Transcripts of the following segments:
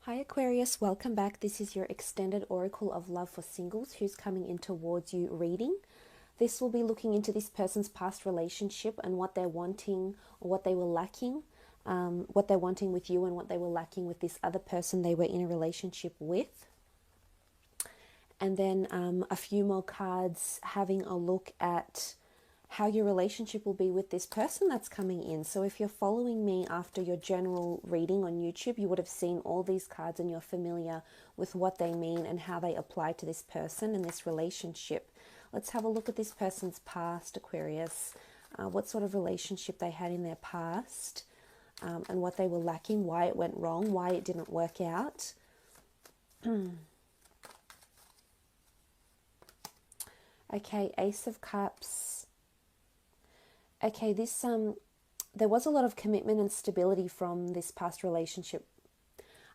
Hi Aquarius, welcome back. This is your extended oracle of love for singles who's coming in towards you reading. This will be looking into this person's past relationship and what they're wanting or what they were lacking, what they're wanting with you and what they were lacking with this other person they were in a relationship with. And then a few more cards having a look at how your relationship will be with this person that's coming in. So if you're following me after your general reading on YouTube, you would have seen all these cards and you're familiar with what they mean and how they apply to this person and this relationship. Let's have a look at this person's past, Aquarius. What sort of relationship they had in their past, and what they were lacking, why it went wrong, why it didn't work out. Okay, Ace of Cups. Okay, there was a lot of commitment and stability from this past relationship.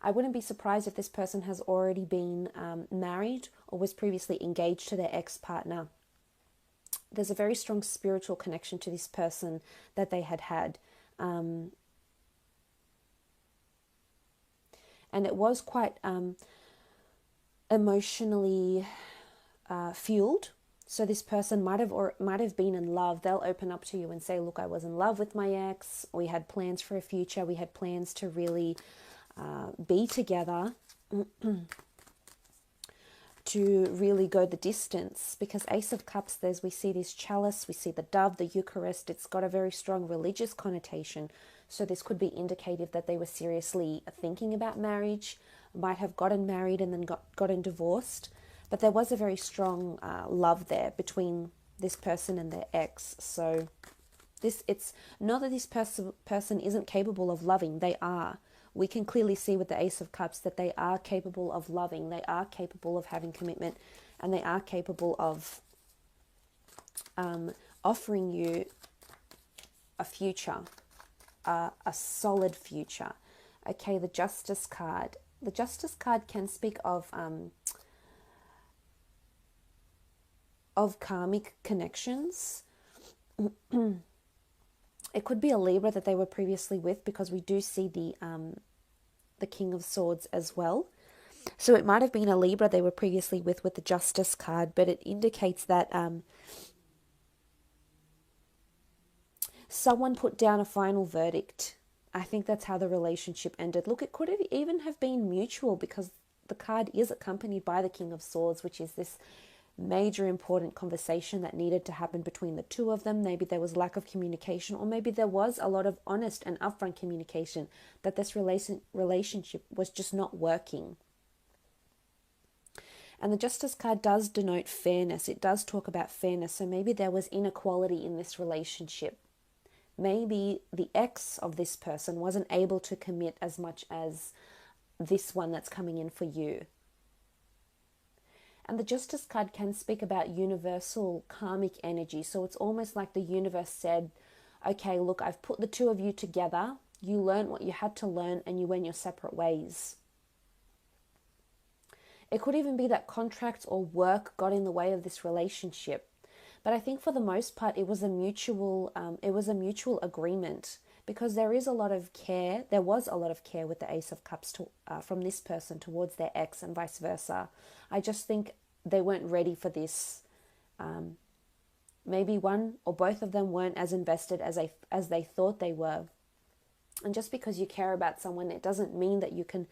I wouldn't be surprised if this person has already been married or was previously engaged to their ex-partner. There's a very strong spiritual connection to this person that they had. And it was quite emotionally fueled. So this person might have been in love. They'll open up to you and say, look, I was in love with my ex. We had plans for a future. We had plans to really be together, to really go the distance. Because Ace of Cups, we see this chalice, we see the dove, the Eucharist. It's got a very strong religious connotation. So this could be indicative that they were seriously thinking about marriage, might have gotten married and then gotten divorced. But there was a very strong love there between this person and their ex. So it's not that this person isn't capable of loving. They are. We can clearly see with the Ace of Cups that they are capable of loving. They are capable of having commitment. And they are capable of offering you a future, a solid future. Okay, the Justice card. The Justice card can speak of karmic connections. It could be a Libra that they were previously with, because we do see the King of Swords as well. So it might have been a Libra they were previously with the Justice card, but it indicates that someone put down a final verdict. I think that's how the relationship ended. Look, it could have even have been mutual, because the card is accompanied by the King of Swords, which is this major important conversation that needed to happen between the two of them. Maybe there was lack of communication, or maybe there was a lot of honest and upfront communication, that this relationship was just not working. And the Justice card does denote fairness. It does talk about fairness. So maybe there was inequality in this relationship. Maybe the ex of this person wasn't able to commit as much as this one that's coming in for you. And the Justice card can speak about universal karmic energy. So it's almost like the universe said, okay, look, I've put the two of you together. You learned what you had to learn and you went your separate ways. It could even be that contracts or work got in the way of this relationship. But I think for the most part, it was a mutual agreement, because there is a lot of care. There was a lot of care with the Ace of Cups from this person towards their ex, and vice versa. I just think they weren't ready for this. Maybe one or both of them weren't as invested as they thought they were. And just because you care about someone, it doesn't mean that you can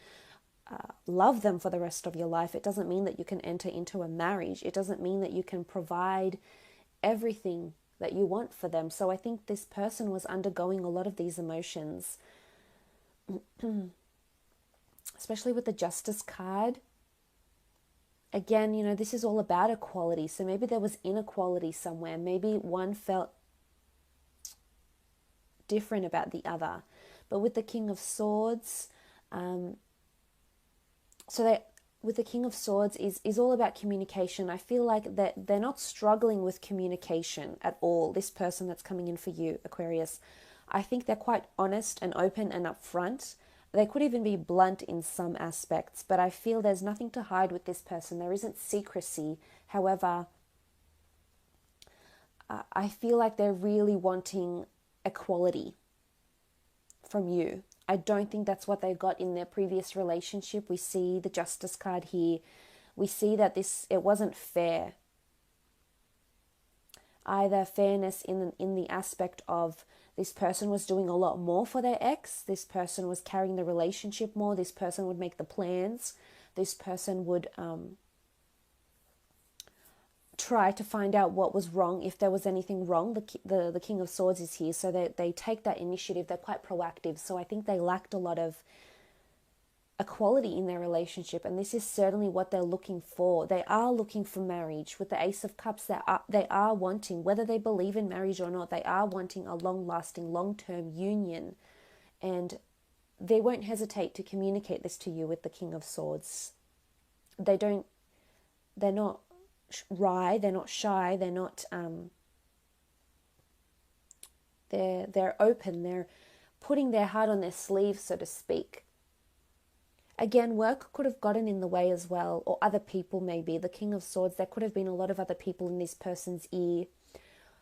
love them for the rest of your life. It doesn't mean that you can enter into a marriage. It doesn't mean that you can provide everything that you want for them. So I think this person was undergoing a lot of these emotions, especially with the Justice card. Again, this is all about equality. So maybe there was inequality somewhere. Maybe one felt different about the other. But with the King of Swords, with the King of Swords is all about communication. I feel like that they're not struggling with communication at all, this person that's coming in for you, Aquarius. I think they're quite honest and open and upfront. They could even be blunt in some aspects, but I feel there's nothing to hide with this person. There isn't secrecy. However, I feel like they're really wanting equality from you. I don't think that's what they got in their previous relationship. We see the Justice card here. We see that it wasn't fair. Either fairness in the aspect of this person was doing a lot more for their ex, this person was carrying the relationship more, this person would make the plans, this person would try to find out what was wrong, if there was anything wrong. The King of Swords is here, so they take that initiative. They're quite proactive. So I think they lacked a lot of equality in their relationship, and this is certainly what they're looking for. They are looking for marriage. With the Ace of Cups, they are wanting, whether they believe in marriage or not, they are wanting a long-lasting, long-term union, and they won't hesitate to communicate this to you with the King of Swords. They're not shy, they're not they're open, they're putting their heart on their sleeve, so to speak. Again, work could have gotten in the way as well, or other people maybe. The King of Swords, there could have been a lot of other people in this person's ear.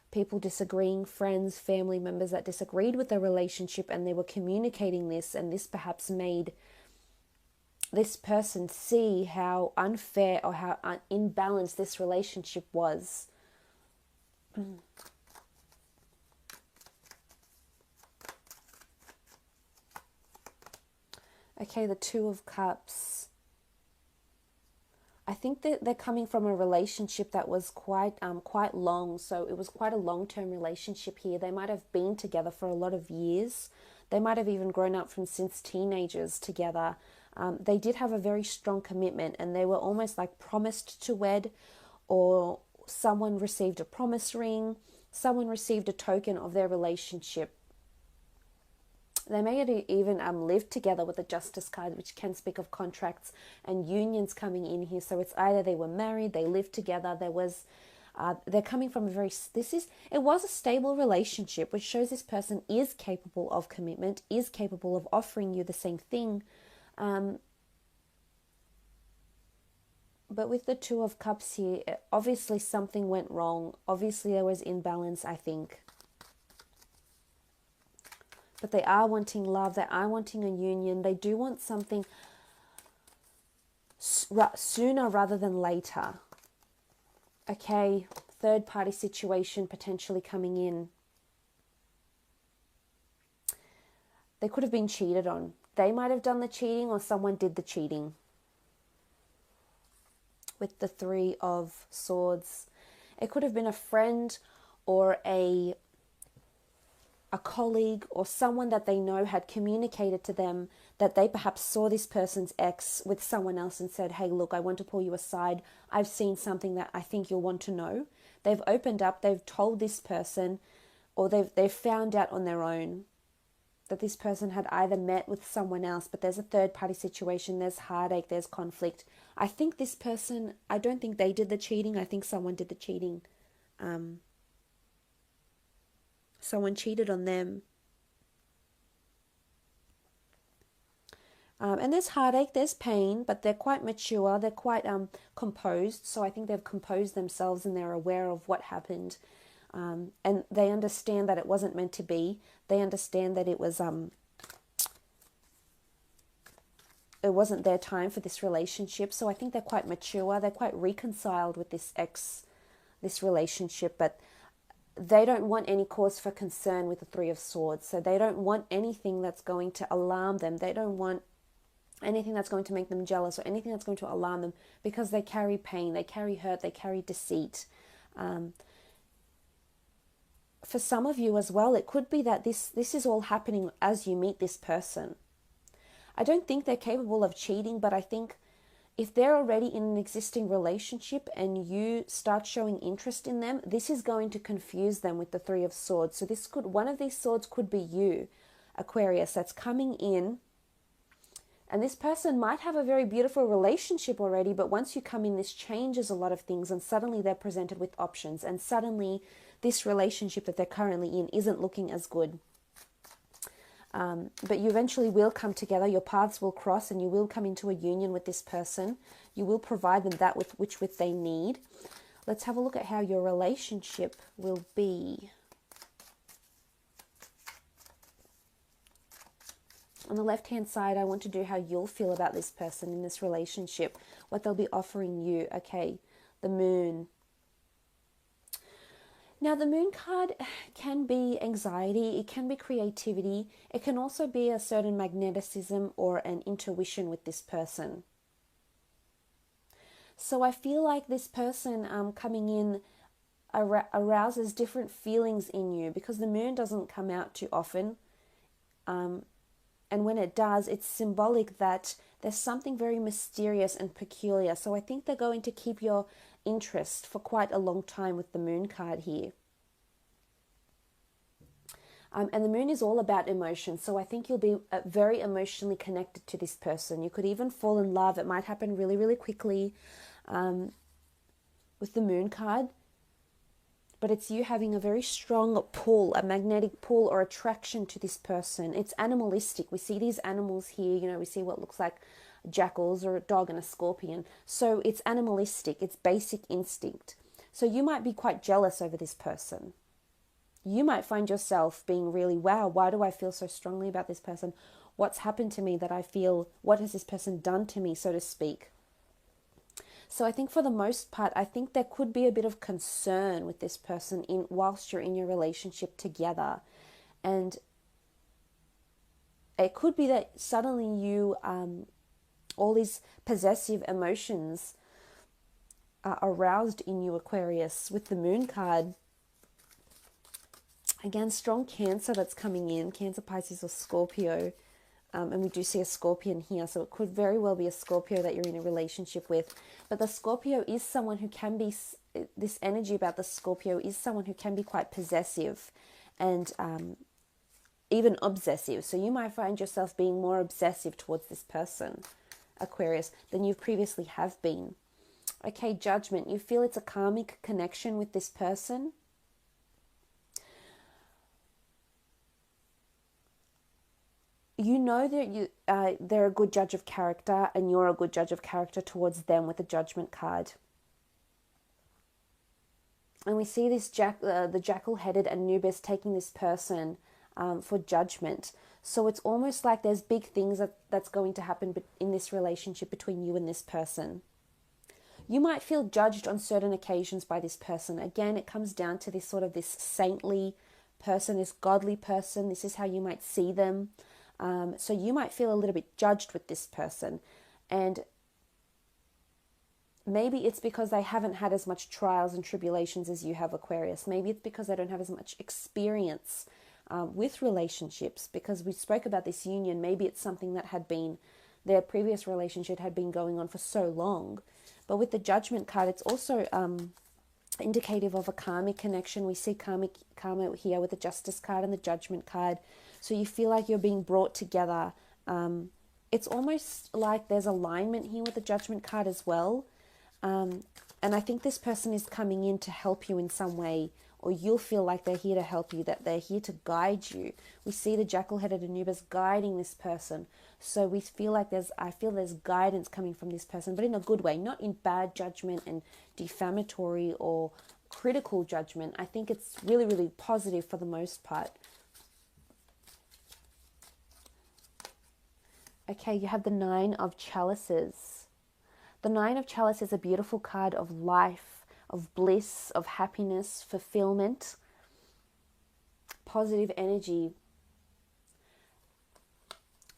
People disagreeing, friends, family members that disagreed with the relationship, and they were communicating this, and this perhaps made this person see how unfair or how imbalanced this relationship was. Okay, the Two of Cups. I think that they're coming from a relationship that was quite long. So it was quite a long-term relationship here. They might have been together for a lot of years. They might have even grown up from since teenagers together. They did have a very strong commitment, and they were almost like promised to wed, or someone received a promise ring, someone received a token of their relationship. They may have even lived together with the Justice card, which can speak of contracts and unions coming in here. So it's either they were married, they lived together, they're coming from it was a stable relationship, which shows this person is capable of commitment, is capable of offering you the same thing. But with the Two of Cups here, obviously something went wrong. Obviously there was imbalance, I think. But they are wanting love. They are wanting a union. They do want something sooner rather than later. Okay, third party situation potentially coming in. They could have been cheated on. They might have done the cheating, or someone did the cheating. With the Three of Swords, it could have been a friend or a colleague or someone that they know had communicated to them that they perhaps saw this person's ex with someone else and said, hey, look, I want to pull you aside. I've seen something that I think you'll want to know. They've opened up, they've told this person, or they've found out on their own that this person had either met with someone else, but there's a third party situation, there's heartache, there's conflict. I think this person, I don't think they did the cheating. I think someone did the cheating. Someone cheated on them. And there's heartache, there's pain, but they're quite mature, they're quite composed. So I think they've composed themselves and they're aware of what happened. And they understand that it wasn't meant to be. They understand that it wasn't their time for this relationship. So I think they're quite mature, they're quite reconciled with this relationship, but they don't want any cause for concern with the Three of Swords. So they don't want anything that's going to alarm them. They don't want anything that's going to make them jealous or anything that's going to alarm them, because they carry pain, they carry hurt, they carry deceit. For some of you as well, it could be that this is all happening as you meet this person. I don't think they're capable of cheating, but I think if they're already in an existing relationship and you start showing interest in them, this is going to confuse them with the Three of Swords. So one of these swords could be you, Aquarius, that's coming in. And this person might have a very beautiful relationship already, but once you come in, this changes a lot of things, and suddenly they're presented with options, and suddenly this relationship that they're currently in isn't looking as good. But you eventually will come together, your paths will cross, and you will come into a union with this person. You will provide them that which they need. Let's have a look at how your relationship will be. On the left-hand side, I want to do how you'll feel about this person in this relationship, what they'll be offering you. Okay, the moon. Now, the moon card can be anxiety, it can be creativity, it can also be a certain magnetism or an intuition with this person. So I feel like this person coming in arouses different feelings in you, because the moon doesn't come out too often. And when it does, it's symbolic that there's something very mysterious and peculiar. So I think they're going to keep your interest for quite a long time with the moon card here. And the moon is all about emotion. So I think you'll be very emotionally connected to this person. You could even fall in love. It might happen really, really quickly with the moon card. But it's you having a very strong pull, a magnetic pull or attraction to this person. It's animalistic. We see these animals here, you know, we see what looks like jackals or a dog and a scorpion. So it's animalistic, it's basic instinct. So you might be quite jealous over this person. You might find yourself being really, wow, why do I feel so strongly about this person? What's happened to me that I feel, what has this person done to me, so to speak? So I think for the most part, I think there could be a bit of concern with this person whilst you're in your relationship together. And it could be that suddenly you, all these possessive emotions are aroused in you, Aquarius, with the moon card. Again, strong Cancer that's coming in, Cancer, Pisces or Scorpio. And we do see a Scorpion here, so it could very well be a Scorpio that you're in a relationship with. But the Scorpio is someone who can be, this energy about the Scorpio is someone who can be quite possessive and even obsessive. So you might find yourself being more obsessive towards this person, Aquarius, than you previously have been. Okay, Judgment. You feel it's a karmic connection with this person. You know that they're a good judge of character, and you're a good judge of character towards them with the Judgment card. And we see this the jackal-headed Anubis taking this person for judgment. So it's almost like there's big things that's going to happen in this relationship between you and this person. You might feel judged on certain occasions by this person. Again, it comes down to this sort of this saintly person, this godly person. This is how you might see them. So you might feel a little bit judged with this person, and maybe it's because they haven't had as much trials and tribulations as you have, Aquarius. Maybe it's because they don't have as much experience with relationships, because we spoke about this union. Maybe it's something that had been, their previous relationship had been going on for so long. But with the Judgment card, it's also indicative of a karmic connection. We see karma here with the Justice card and the Judgment card. So you feel like you're being brought together. It's almost like there's alignment here with the Judgment card as well. And I think this person is coming in to help you in some way, or you'll feel like they're here to help you, that they're here to guide you. We see the jackal-headed Anubis guiding this person. So we feel like I feel there's guidance coming from this person, but in a good way, not in bad judgment and defamatory or critical judgment. I think it's really, really positive for the most part. Okay, you have the Nine of Chalices. The Nine of Chalices is a beautiful card of life, of bliss, of happiness, fulfillment, positive energy.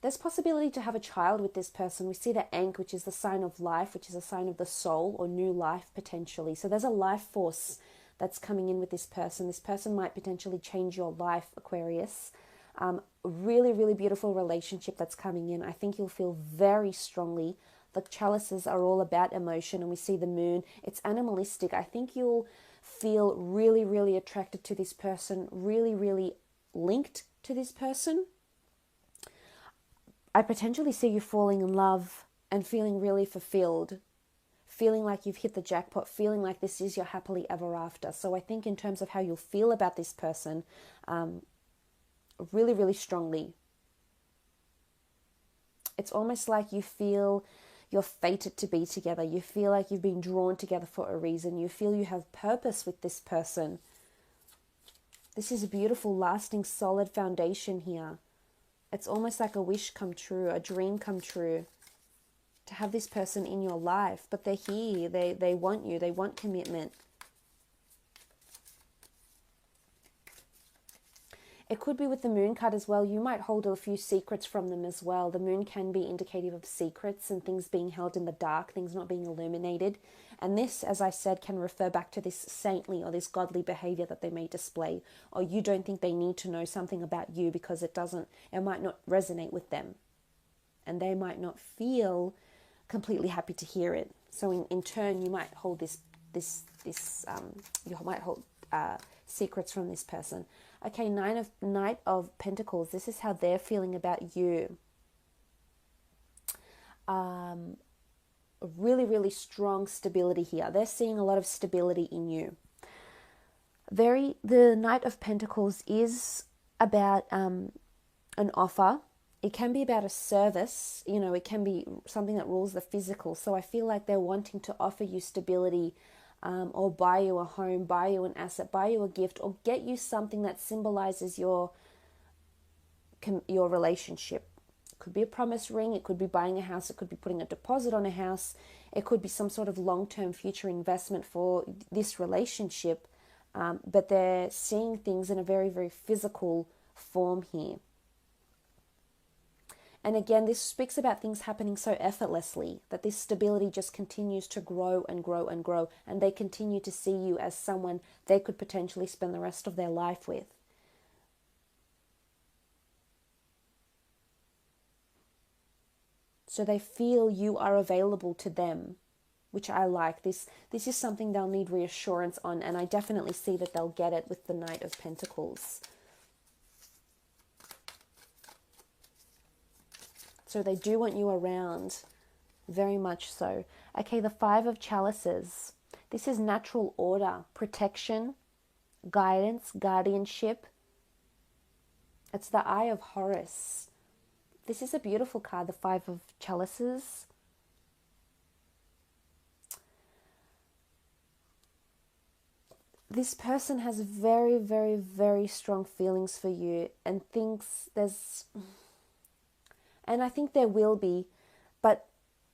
There's possibility to have a child with this person. We see the Ankh, which is the sign of life, which is a sign of the soul or new life potentially. So there's a life force that's coming in with this person. This person might potentially change your life, Aquarius. Really, really beautiful relationship that's coming in. I think you'll feel very strongly. The chalices are all about emotion, and we see the moon. It's animalistic. I think you'll feel really, really attracted to this person, really, really linked to this person. I potentially see you falling in love and feeling really fulfilled, feeling like you've hit the jackpot, feeling like this is your happily ever after. So I think in terms of how you'll feel about this person, really, really strongly. It's almost like you feel you're fated to be together. You feel like you've been drawn together for a reason. You feel you have purpose with this person. This is a beautiful, lasting, solid foundation here. It's almost like a wish come true, a dream come true, to have this person in your life. But they're here. They want you. They want commitment. It could be with the moon card as well. You might hold a few secrets from them as well. The moon can be indicative of secrets and things being held in the dark, things not being illuminated. And this, as I said, can refer back to this saintly or this godly behavior that they may display. Or you don't think they need to know something about you because it might not resonate with them. And they might not feel completely happy to hear it. So in turn, you might hold you might hold secrets from this person. Okay, Knight of Pentacles. This is how they're feeling about you. Really, really strong stability here. They're seeing a lot of stability in you. The Knight of Pentacles is about an offer. It can be about a service. It can be something that rules the physical. So I feel like they're wanting to offer you stability, or buy you a home, buy you an asset, buy you a gift, or get you something that symbolizes your relationship. It could be a promise ring, it could be buying a house, it could be putting a deposit on a house, it could be some sort of long-term future investment for this relationship, but they're seeing things in a very, very physical form here. And again, this speaks about things happening so effortlessly that this stability just continues to grow and grow and grow. And they continue to see you as someone they could potentially spend the rest of their life with. So they feel you are available to them, which I like. This is something they'll need reassurance on. And I definitely see that they'll get it with the Knight of Pentacles. So they do want you around, very much so. Okay, the Five of Chalices. This is natural order, protection, guidance, guardianship. It's the Eye of Horus. This is a beautiful card, the Five of Chalices. This person has very, very, very strong feelings for you and thinks and I think there will be, but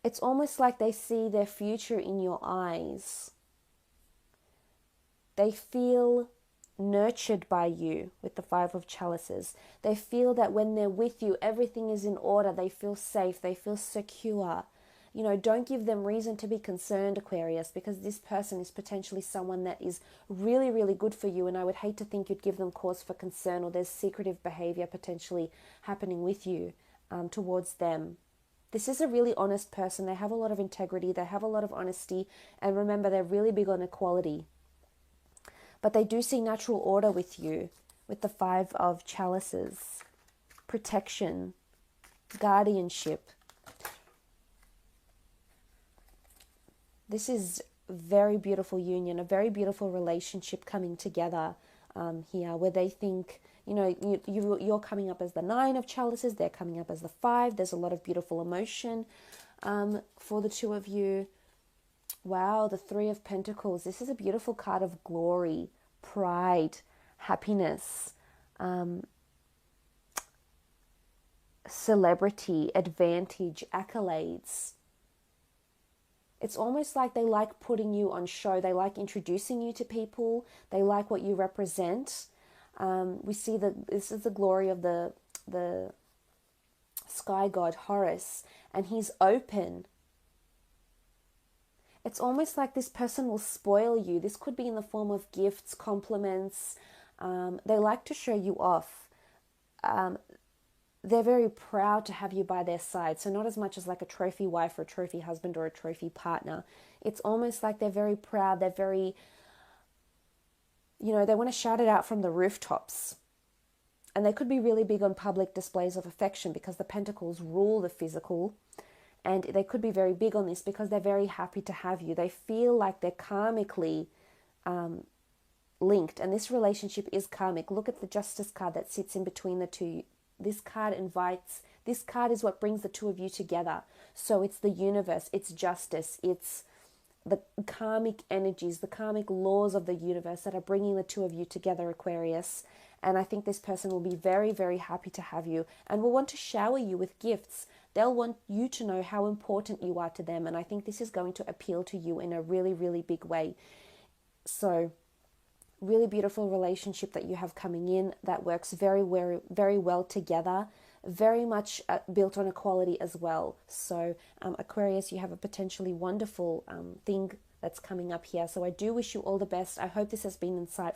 it's almost like they see their future in your eyes. They feel nurtured by you with the Five of Chalices. They feel that when they're with you, everything is in order. They feel safe. They feel secure. Don't give them reason to be concerned, Aquarius, because this person is potentially someone that is really, really good for you. And I would hate to think you'd give them cause for concern, or there's secretive behavior potentially happening with you. Towards them. This is a really honest person. They have a lot of integrity. They have a lot of honesty. And remember, they're really big on equality. But they do see natural order with you, with the Five of Chalices. Protection, guardianship. This is a very beautiful union, a very beautiful relationship coming together here, where they think, you're coming up as the Nine of Chalices, they're coming up as the Five. There's a lot of beautiful emotion for the two of you. Wow, the Three of Pentacles. This is a beautiful card of glory, pride, happiness, celebrity, advantage, accolades. It's almost like they like putting you on show. They like introducing you to people. They like what you represent. We see that this is the glory of the sky god Horus, and he's open. It's almost like this person will spoil you. This could be in the form of gifts, compliments. They like to show you off. They're very proud to have you by their side. So not as much as like a trophy wife or a trophy husband or a trophy partner. It's almost like they're very proud. They're very, they want to shout it out from the rooftops. And they could be really big on public displays of affection because the pentacles rule the physical. And they could be very big on this because they're very happy to have you. They feel like they're karmically linked. And this relationship is karmic. Look at the Justice card that sits in between the two. This card is what brings the two of you together. So it's the universe, it's justice, it's the karmic energies, the karmic laws of the universe that are bringing the two of you together, Aquarius. And I think this person will be very, very happy to have you and will want to shower you with gifts. They'll want you to know how important you are to them. And I think this is going to appeal to you in a really, really big way. So really beautiful relationship that you have coming in that works very, very, very well together, very much built on equality as well. So Aquarius, you have a potentially wonderful thing that's coming up here. So I do wish you all the best. I hope this has been insightful